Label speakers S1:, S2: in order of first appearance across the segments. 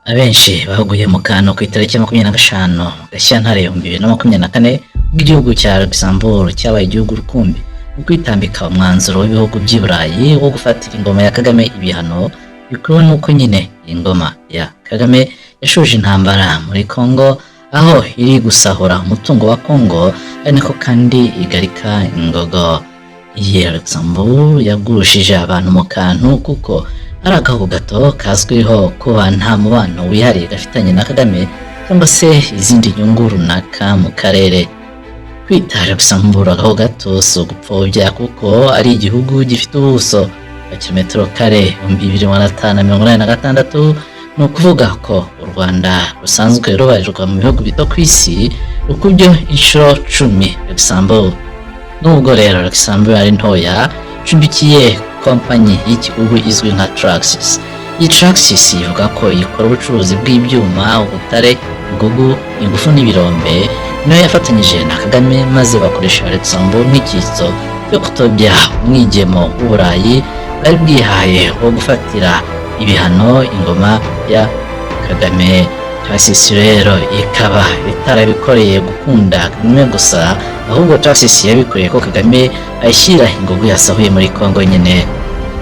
S1: Abenshi baguye mu kantu ku itariki ya 25 Gashyantare 2024 ubwo igihugu cya Luxembourg cyabaye igihugu rukumbi mu kwitambika umwanzuro w'ibihugu by'i Burayi wo gufatira ingoma ya Kagame ibihano bikuwe n'uko nyine ingoma ya Kagame yashoje intambara muri Congo, aho iri gusahura umutungo wa Congo ari nako kandi igarika ingogo. Iyi Luxembourg yagurushije abantu mu kantu kuko ari agahugu gato kazwiho kuba nta mubano wihariye gafitanye na Kagame cyangwa se izindi nyungu runaka mu karere. Kwita Luxembourg agahugu gato si ugupfobya kuko ari igihugu gifite ubuso bwa kilometero kare 2586, ni ukuvuga ko u Rwanda rusanzwe rubarirwa mu bihugu bito ku isi rukubye inshuro 10 Luxembourg. Nubwo rero Luxembourg ari ntoya, icumbikiye kompanyi y'igihugu izwi nka Traxys. Iyi Traxys ivuga ko ikora ubucuruzi bw'ibyuma, ubutare, ingugu, ingufu n'ibirombe, nayo yafatanyije na Kagame maze bakoresha Luxembourg nk'icyitso cyo kutobya umwigemo w'Uburayi bari bwihaye wo gufatira ibihano ingoma ya Kagame. Traxys rero ikaba itarabikoreye gukunda Kagame gusa, ahubwo Traxys yabikoreye ko Kagame ayishyira ingugu yasahuye muri Congo nyine.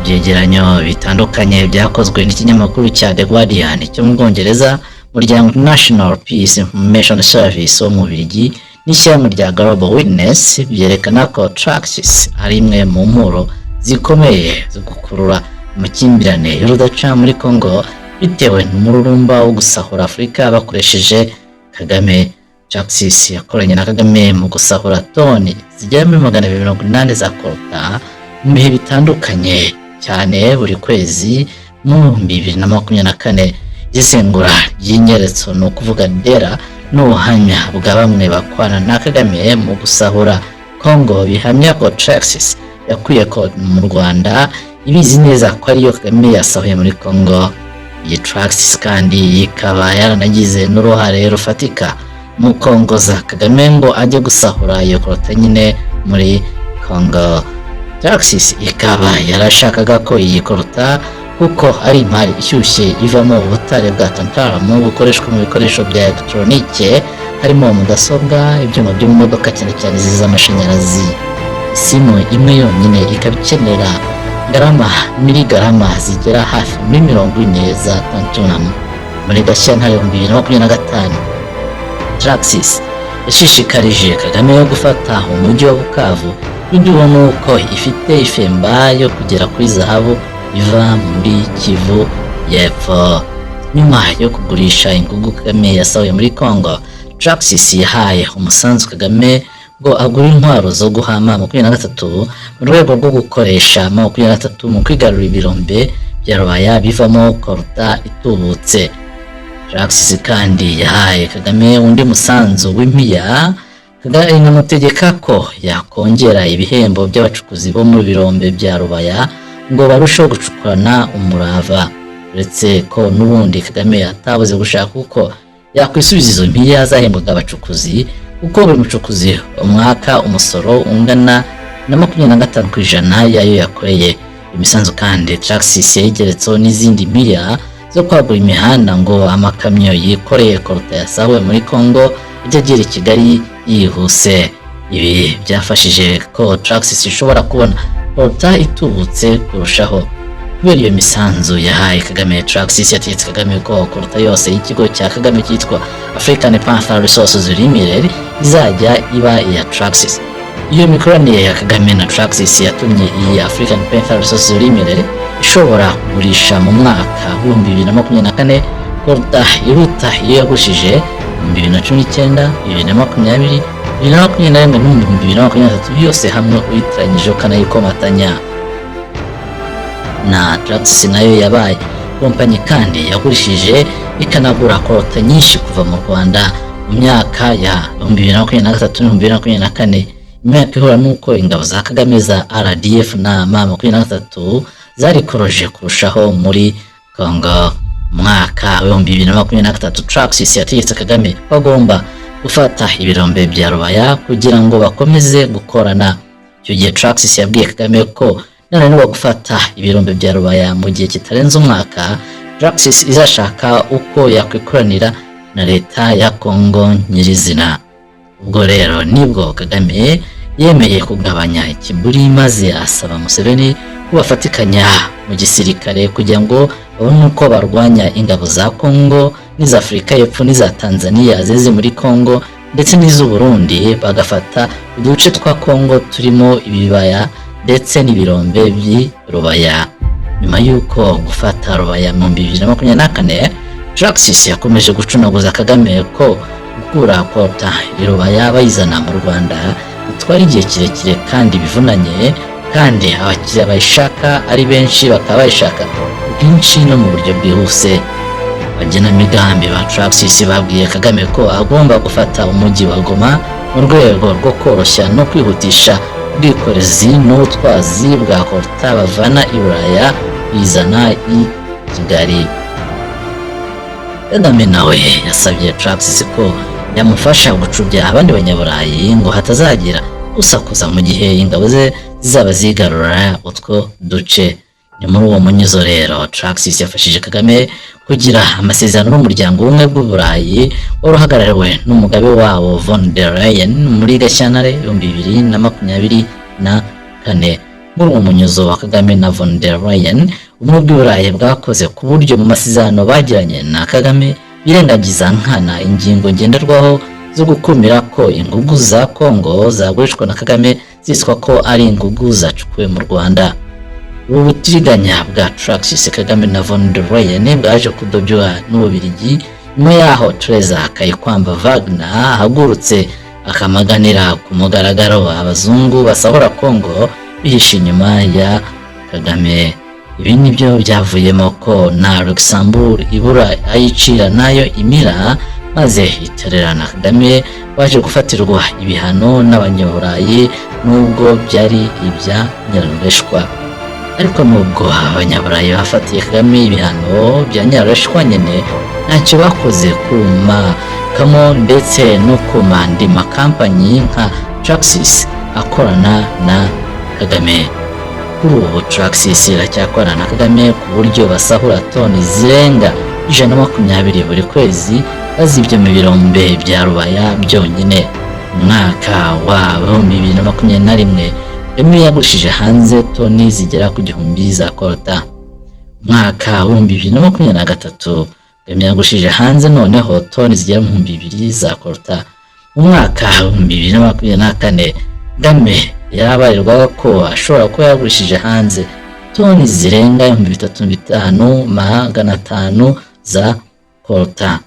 S1: Byegeranyo bitandukanye byakozwe n'ikinyamakuru cya The Guardian cyo mu Bwongereza, umuryango National Peace Information Service wo mu Bubiligi n'ishyirahamwe rya Global Witness byerekana ko Traxys ari imwe mu mpuro zikomeye zo gukurura amakimbirane y'urudaca muri Congo bitewe n'umururumba wo gusahura Afurika bakoresheje Kagame. Traxys yakoranye na Kagame mu gusahura toni zigera muri 280 za kolta mu bihe bitandukanye cyane buri kwezi mu 2024. Isengura ry'inyeretso no kuvuga ndera n'ubuhamya bwa bamwe bakwana na Kagame mu gusahura Congo bihamya ko Traxys yakwiye ko mu Rwanda ibizi neza ko ariyo Kagame yasahuye muri Congo. Iyi Traxys kandi ikaba yaranagize n'uruhare rufatika mu kongoza Kagame ngo ajye gusahura iyo kolta nyine muri Congo. Traxys ikaba yarashakaga ko iyi kolta kuko ari imari ishyushye ivamo ubutare bwa tantaramu bukoreshwa mu bikoresho bya elegitoronike harimo mudasobwa, ibyuma byo mu modoka cyane cyane z'amashanyarazi. Isimu imwe yonyine ikaba ikenera miligarama zigera hafi muri 40 za tantaramu. Muri Gashyantare 2025 Traxys yashishikarije Kagame yo gufata umujyi wa Bukavu bitewe n'uko ifite ifemba yo kugera kuri zahabu iva muri Kivu y'Epfo. Nyuma yo kugurisha ingugu Kagame yasahuye muri Congo, Traxys yahaye umusanzu Kagame ngo agure intwaro zo guhama 23 mu rwego rwo gukoresha 23 mu kwigarura ibirombe bya Rubaya bivamo kolta itubutse. Traxys kandi yahaye Kagame undi musanzu w'impiya. Kagame inamutegeka ko yakongera ibihembo by'abacukuzi bo mu birombe bya Rubaya ngo barusheho gucukurana umurava, uretse ko n'ubundi Kagame atabuze gushaka uko yakwisubiza izo mpiya zahembwaga abacukuzi, kuko buri mucukuzi umwaka umusoro ungana na 25% yayo yakoreye. Imisanzu kandi Traxys yayigeretseho n'izindi mpiya zo kwagura imihanda ngo amakamyo yikoreye kolta yasahuwe muri Congo ajya agera i Kigali yihuse. Ibi byafashije ko Traxys ishobora kubona kolta itubutse kurushaho. Kubera iyo misanzu yahaye Kagame, Traxys yategetse Kagame ko kolta yose y'ikigo cya Kagame cyitwa African Panther Resources Limited izajya iba iya Traxys. Iyo mikoranire ya Kagame na Traxys yatumye iyi African Panther Resources Limited ishobora kugurisha mu mwaka wa 2024 kolta iruta iyo yagushije mu 2019, 2020, 2021 no 2023 yose hamwe uyitiranyije ukanayikomatanya. Na Traxys nayo yabaye kompanyi kandi yagurishije ikanagura kolta nyinshi kuva mu Rwanda mu myaka ya 2023-2024, imyaka ihura nuko ingabo za Kagame za RDF na M23 zarikoroje kurushaho muri Congo. Mwaka wa 2023 Traxys yategetse Kagame ko agomba gufata ibirombe bya Rubaya kugira ngo bakomeze gukorana. Icyo gihe Traxys yabwiye Kagame ko nanone gufata ibirombe bya Rubaya mu gihe kitarenze umwaka Traxxas izashaka uko yakwikoranira na leta ya Congo nyirizina. Ubwo rero nibwo Kagame yemeye kugabanya ikiburi maze asaba Museveni ko bafatikanya mu gisirikare kugira ngo babone uko barwanya ingabo za Congo n'iza Afurika y'Epfo n'iza Tanzania zizi muri Congo ndetse n'iz'u Burundi, bagafata uduce twa Congo turimo ibibaya ndetse n'ibirombe by'i Rubaya. Nyuma y'uko gufata Rubaya mu 2024, Traxxas yakomeje gucunaguza Kagame ko gukura Kota i Rubaya bayizana mu Rwanda bitwara igihe kirekire kandi bivunanye, kandi abakiriya bayishaka ari benshi, bakaba bayishaka bwinshi no mu buryo bwihuse. Abagenamigambi ba Traxxas babwiye Kagame ko agomba gufata umujyi wa Goma mu rwego rwo koroshya no kwihutisha ubwikorezi n'ubutwazi bwa Kota bavana i Buraya bizana i Kigali. Kagame nawe yasabye Traxxas ko yamufasha gucubya abandi banyaburayi ngo hatazagira usakuza mu gihe ingabo ze zizaba zigarura utwo duce. Ni muri uwo munyuzo rero Traxxas yafashije Kagame kugira amasezerano n'umuryango w'ubumwe bw'Uburayi wari uhagarariwe n'umugabe wabo von der Leyen muri Gashyantare 2024. Muri uwo munyuzo wa Kagame na von der Leyen, ubumwe bw'Uburayi bwakoze ku buryo mu masezerano bagiranye na Kagame birengagiza nkana ingingo ngenderwaho zo gukumira ko ingugu za Congo zagurishwa na Kagame zitwa ko ari ingugu zacukuwe mu Rwanda. Ubu butiriganya bwa Traxxas, Kagame na von der Leyen bwaje kudobywa n'Ububiligi nyuma yaho Teresa Kayikwamba Wagner ahagurutse akamaganira ku mugaragaro abazungu basahura Congo bihishe inyuma ya Kagame. Ibi nibyo byavuyemo ko na Luxembourg ibura ayicira nayo imira, maze itererana Kagame waje gufatirwa ibihano n'abanyaburayi nubwo byari ibya nyarureshwa. Ariko nubwo abanyaburayi bafatiye Kagame ibihano bya nyarureshwa nyene, ntacyo bakoze kuma kamo ndetse no kuma andi makampanyi nka Traxxas akorana na Kagame. Kuri ubu Traxxas iracyakorana na Kagame ku buryo basahura toni zirenga 120 buri kwezi bazibye mu birombe bya Rubaya byonyine. Mwaka wa 2021 Kagame yagurishije hanze toni zigera ku 1000 za Kota. Mwaka wa 2023 Kagame yagurishije hanze noneho toni zigera mu 2000 za Kota. Mu mwaka wa 2024 Kagame yarabarirwaga ko ashobora kuba yagurishije hanze toni zirenga 3500 za Kota.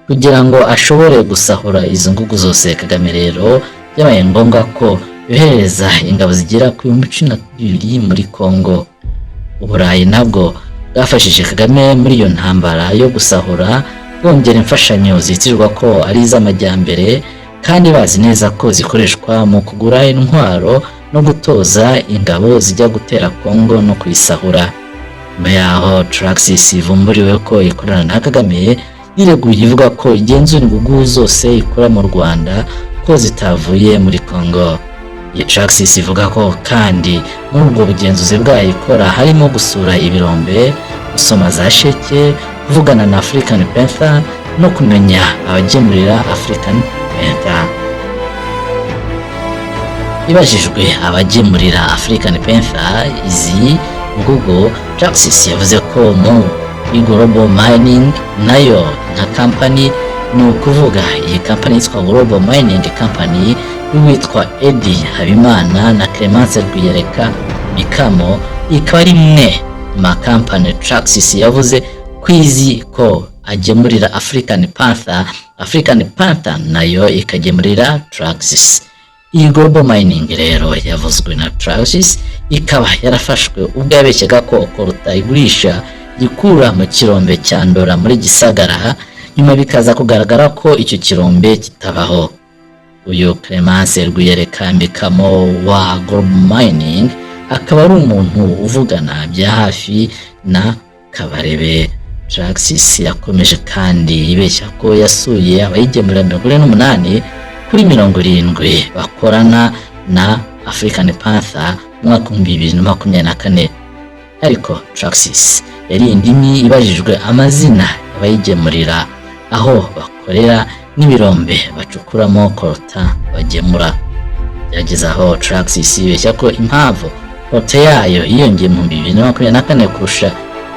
S1: Kugira ngo ashobore gusahura izo ngugu zose, Kagame rero byabaye ngombwa ko yohereza ingabo zigera ku 12,000 muri Congo. Uburayi nabwo bwafashije Kagame muri iyo ntambara yo gusahura, bongera imfashanyo zitirwa ko ari iz'amajyambere kandi bazi neza ko zikoreshwa mu kugura intwaro no gutoza ingabo zijya gutera Congo no kuyisahura. Nyuma yaho Traxxas ivumburiwe ko ikorana na Kagame, yireguye ivuga ko igenzura ingugu zose ikora mu Rwanda ko zitavuye muri Congo. Iyi Traxxas ivuga ko kandi muri ubwo bugenzuzi bwayo ikora harimo gusura ibirombe, gusoma za sheke, kuvugana na African Panther no kumenya abagemurira African Panther. Ibajijwe abagemurira African Panther izi ngugu, Traxxas yavuze ko mu Global Mining nayo nka company, ni ukuvuga iyi company yitwa Global Mining Company y'uwitwa Eddie Habimana na Clemence Rwiyereka Mikamo, ikaba ari imwe ma company Traxxas yavuze kwizi ko agemurira African Panther. African Panther nayo ikagemurira Traxxas. Iyi Global Mining rero yavuzwe na Traxxas, ikaba yarafashwe ubwo yabeshyaga ko Kota igurisha gikura mu kirombe cya Ndora muri Gisagara, nyuma bikaza kugaragara ko icyo kirombe kitabaho. Uyu Clemence Rwiyereka Mikamo wa Global Mining akaba ari umuntu uvugana bya hafi na Kabarebe. Traxxas yakomeje kandi ibeshya ko yasuye abayigemurira 48 kuri 70 bakorana na African Panther mu mwaka wa 2024. Ariko Traxxas yari indimi ibajijwe amazina y'abayigemurira, aho bakorera n'ibirombe bacukuramo coltan bagemura. Byageze aho Traxxas ibeshya ko impamvu coltan yayo yiyongeye mu 2024 kurusha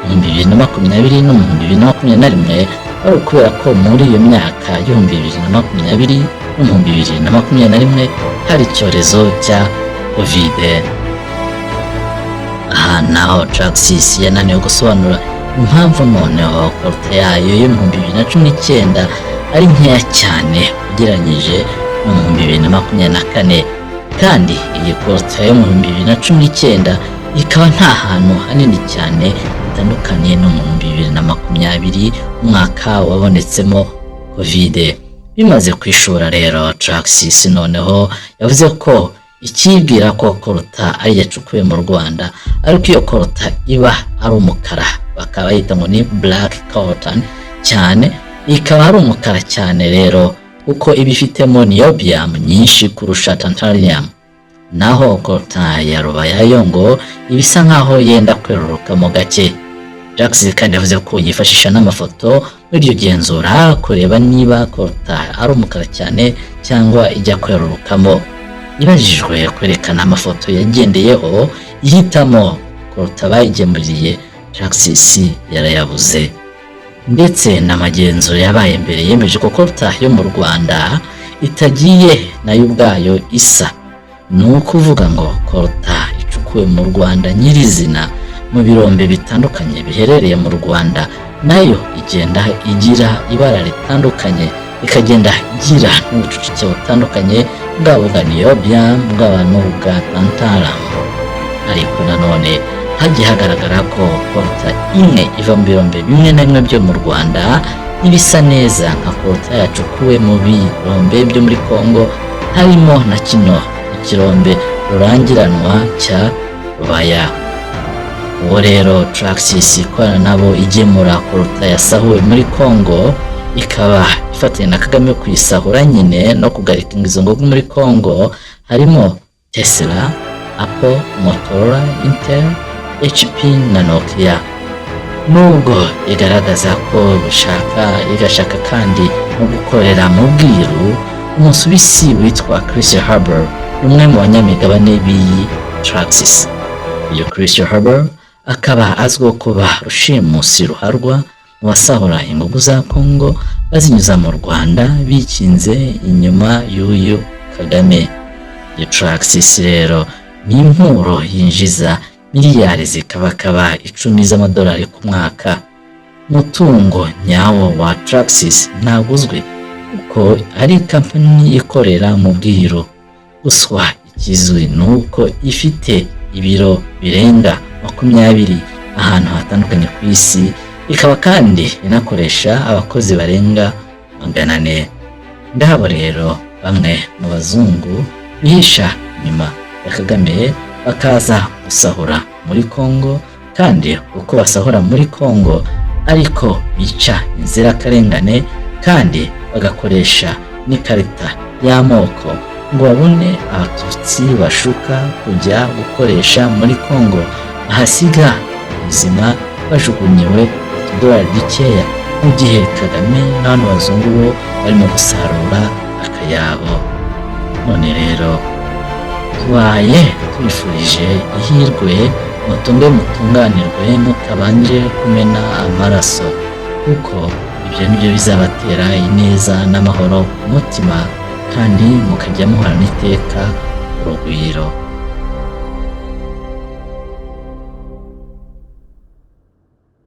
S1: mu 2020 no mu 2021 ari ukubera ko muri iyo myaka y'ibihumbi 2020 no mu 2021 hari icyorezo cya COVID. Aha naho Traxxas yananiwe gusobanura impamvu noneho coltan yayo yo mu 2019 ari nkeya cyane ugereranyije no mu 2024, kandi iyi coltan yo mu 2019 ikaba nta hantu hanini cyane bitandukanye no mu 2020 umwaka wabonetsemo COVID. Bimaze kwishora rero Traxxas noneho yavuze ko ikibwira ko coltan ari yacukuwe mu Rwanda, ariko iyo coltan iba ari umukara bakaba bayita ngo ni black coltan cyane, ikaba ari umukara cyane rero kuko ibifitemo niobium nyinshi kurusha tantalium. Naho coltan ya Rubayayo ngo ibisa nkaho yenda kwerurukamo gake. Traxxas kandi yavuze ko yifashisha n'amafoto muri iryo genzura kureba niba coltan ari umukara cyane cyangwa ijya kwerurukamo. Ibajijwe kwerekana amafoto yagendeyeho ihitamo coltan bayigemuriye, Traxxas yarayabuze. Ndetse n'amagenzura yabaye mbere yemeje ko coltan yo mu Rwanda itagiye nayo ubwayo isa. Ni ukuvuga ngo coltan icukuwe mu Rwanda nyirizina mu birombe bitandukanye biherereye mu Rwanda nayo igenda igira ibara ritandukanye, ikagenda igira n'ubucucike butandukanye bwaba bwa niobium bwaba n'ubwa tantalium. Ariko nanone hagiye hagaragara ko coltan imwe iva mu birombe bimwe na bimwe byo mu Rwanda ibisa neza nka coltan yacukuwe mu birombe byo muri Congo, harimo na kino ikirombe rurangiranwa cya Rubaya. Uwo rero Traxxas ikorana nabo igemura coltan yasahuwe muri Congo, ikaba ifatanya na Kagame kuyisahura nyine no kugarika izo ngogo muri Congo, harimo Tesla, Apple, Motorola, Intel, HP na Nokia. Nubwo igaragaza ko igashaka kandi no gukorera mu bwiru, Umusuwisi witwa Christian Haber umwe mu banyamigabane b'iyi Traxxas. Iyo Christian Haber akaba azwiho kuba rushimusi ruharwa mu basahura ingugu za Congo bazinyuza mu Rwanda bikinze inyuma y'uyu Kagame. Iyo Traxxas rero ni impuro yinjiza miliyari zikabakaba 10 z'amadolari ku mwaka. Umutungo nyawo wa Traxxas ntaguzwe kuko ari kampani ikorera mu bwiru. Gusa ikizwi ni uko ifite ibiro birenga 20 ahantu hatandukanye ku isi, ikaba kandi inakoresha abakozi barenga 400. Ndabo rero bamwe mu bazungu bihisha nyuma ya Kagame bakaza gusahura muri Congo, kandi uko basahura muri Congo ariko bica inzirakarengane kandi bagakoresha n'ikarita y'amoko ngo babone abatutsi bashuka kujya gukoresha muri Congo, ahasiga ubuzima bajugunyiwe $1 dukeya, mu gihe Kagame n'abantu bazungu bo barimo gusarura akayabo. None rero tubaye tubifurije ihirwe, mutunge mutunganirwe mutabanje kumena amaraso, kuko ibyo nibyo bizabatera ineza n'amahoro ku mutima, kandi mukajya muhorana iteka urugwiro.